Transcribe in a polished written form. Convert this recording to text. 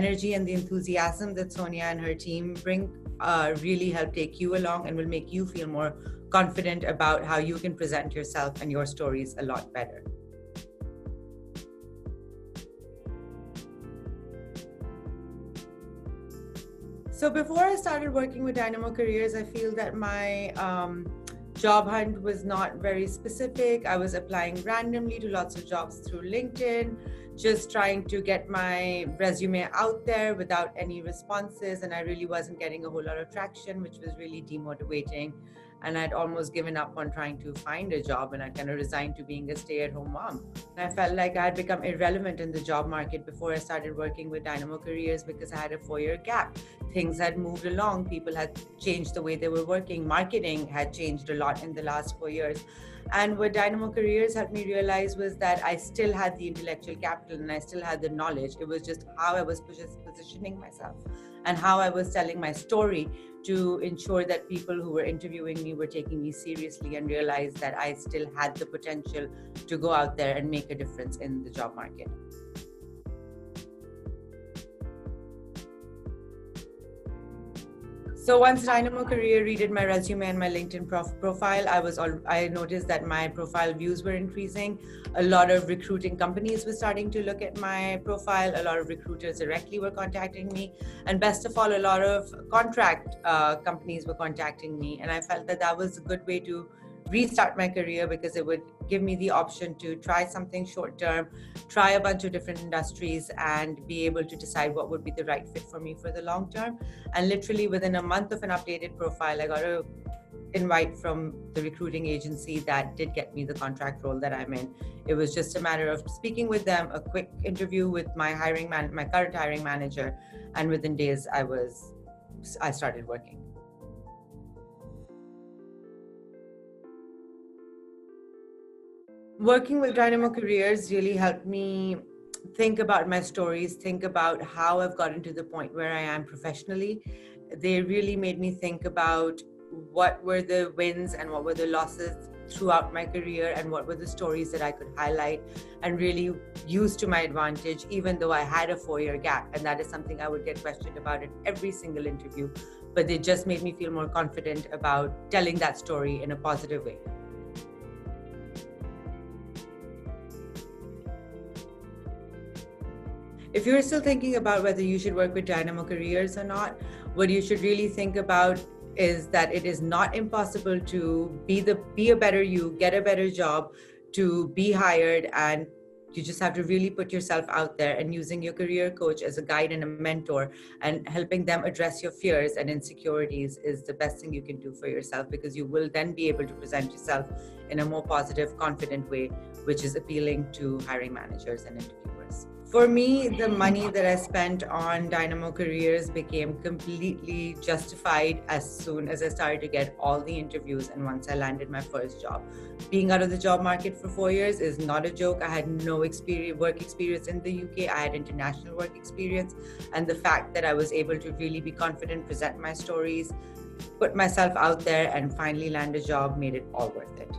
energy and the enthusiasm that Sonja and her team bring really help take you along and will make you feel more confident about how you can present yourself and your stories a lot better. So before I started working with Dynamo Careers, I feel that my job hunt was not very specific. I was applying randomly to lots of jobs through LinkedIn, just trying to get my resume out there without any responses. And I really wasn't getting a whole lot of traction, which was really demotivating. And I'd almost given up on trying to find a job, and I kind of resigned to being a stay-at-home mom. And I felt like I had become irrelevant in the job market before I started working with Dynamo Careers because I had a 4-year gap. Things had moved along. People had changed the way they were working. Marketing had changed a lot in the last 4 years. And what Dynamo Careers helped me realize was that I still had the intellectual capital and I still had the knowledge. It was just how I was positioning myself and how I was telling my story to ensure that people who were interviewing me were taking me seriously and realized that I still had the potential to go out there and make a difference in the job market. So once Dynamo Career read my resume and my LinkedIn profile, I noticed that my profile views were increasing. A lot of recruiting companies were starting to look at my profile. A lot of recruiters directly were contacting me. And best of all, a lot of contract companies were contacting me. And I felt that that was a good way to restart my career because it would give me the option to try something short term, try a bunch of different industries, and be able to decide what would be the right fit for me for the long term. And literally within a month of an updated profile, I got an invite from the recruiting agency that did get me the contract role that I'm in. It was just a matter of speaking with them, a quick interview with my current hiring manager, and within days I started working. Working with Dynamo Careers really helped me think about my stories, think about how I've gotten to the point where I am professionally. They really made me think about what were the wins and what were the losses throughout my career and what were the stories that I could highlight and really use to my advantage, even though I had a 4-year gap. And that is something I would get questioned about in every single interview, but they just made me feel more confident about telling that story in a positive way. If you're still thinking about whether you should work with Dynamo Careers or not, what you should really think about is that it is not impossible to be a better you, get a better job, to be hired, and you just have to really put yourself out there and using your career coach as a guide and a mentor and helping them address your fears and insecurities is the best thing you can do for yourself, because you will then be able to present yourself in a more positive, confident way, which is appealing to hiring managers and interviewers. For me, the money that I spent on Dynamo Careers became completely justified as soon as I started to get all the interviews and once I landed my first job. Being out of the job market for 4 years is not a joke. I had no work experience in the UK. I had international work experience. And the fact that I was able to really be confident, present my stories, put myself out there, and finally land a job made it all worth it.